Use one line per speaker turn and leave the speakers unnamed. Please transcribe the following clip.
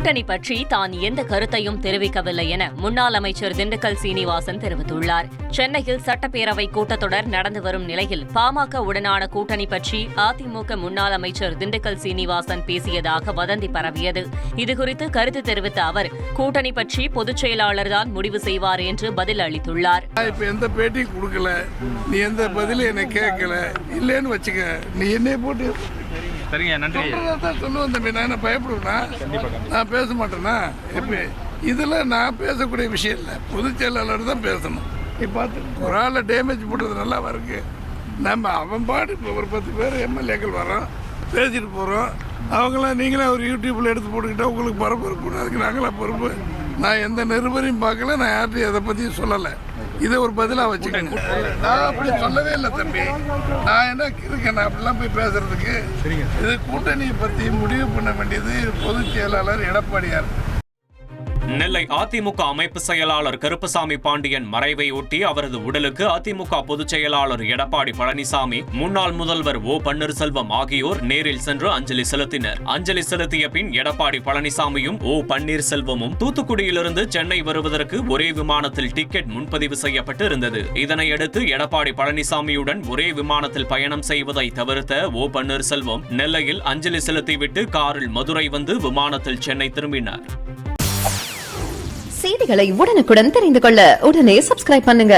கூட்டணி பற்றி தான் எந்த கருத்தையும் தெரிவிக்கவில்லை என முன்னாள் அமைச்சர் திண்டுக்கல் சீனிவாசன் தெரிவித்துள்ளார். சென்னையில் சட்டப்பேரவை கூட்டத்தொடர் நடந்து வரும் நிலையில் பாமக உடனான கூட்டணி பற்றி அதிமுக முன்னாள் அமைச்சர் திண்டுக்கல் சீனிவாசன் பேசியதாக வதந்தி பரவியது. இதுகுறித்து கருத்து தெரிவித்த அவர், கூட்டணி பற்றி பொதுச் செயலாளர் தான் முடிவு செய்வார் என்று பதில் அளித்துள்ளார்.
இப்ப எந்த பேட்டி கொடுக்கல, நீ எந்த பதிலும் என்ன கேட்கல, இல்லன்னு வச்சுக்க, நீ என்னைய போட்டு
சரிங்க, நன்றி.
சொல்லுவேன் தம்பி, நான் என்ன பயப்படுவேனா? நான் பேச மாட்டேன்னா? எப்ப இதுல நான் பேசக்கூடிய விஷயம் இல்லை, பொதுச் செயலாளர் தான் பேசணும். நீ பார்த்து ஒரு ஆளை டேமேஜ் போடுறது நல்லா இருக்கு. நம்ம அவன் பாட்டு இப்போ ஒரு 10 பேர் எம்எல்ஏக்கள் வரோம், பேசிட்டு போகிறோம். அவங்களாம் நீங்களே ஒரு யூடியூப்பில் எடுத்து போட்டுக்கிட்டா உங்களுக்கு பரபரப்பு, அதுக்கு நாங்களா பொறுப்பு. நான் எந்த நிருபரையும் பார்க்கல, நான் யார்ட்டையும் எதை பற்றியும் சொல்லலை. இதை ஒரு பதிலாக வச்சுக்கோங்க. நான் அப்படி சொல்லவே இல்லை தம்பி. நான் என்ன இருக்கேன் அப்படிலாம் போய் பேசுறதுக்கு? இது கூட்டணியை பற்றி முடிவு பண்ண வேண்டியது பொதுச் செயலாளர் எடப்பாடியார்.
நெல்லை அதிமுக அமைப்பு செயலாளர் கருப்பசாமி பாண்டியன் மறைவை ஒட்டி அவரது உடலுக்கு அதிமுக பொதுச் செயலாளர் எடப்பாடி பழனிசாமி, முன்னாள் முதல்வர் ஓ பன்னீர்செல்வம் ஆகியோர் நேரில் சென்று அஞ்சலி செலுத்தினர். அஞ்சலி செலுத்திய பின் எடப்பாடி பழனிசாமியும் ஓ பன்னீர்செல்வமும் தூத்துக்குடியிலிருந்து சென்னை வருவதற்கு ஒரே விமானத்தில் டிக்கெட் முன்பதிவு செய்யப்பட்டு இருந்தது. இதனையடுத்து எடப்பாடி பழனிசாமியுடன் ஒரே விமானத்தில் பயணம் செய்வதை தவிர்த்த ஓ பன்னீர்செல்வம் நெல்லையில் அஞ்சலி செலுத்திவிட்டு காரில் மதுரை வந்து விமானத்தில் சென்னை திரும்பினார்.
செய்திகளை உடனுக்குடன் தெரிந்து கொள்ள உடனே சப்ஸ்கிரைப் பண்ணுங்க.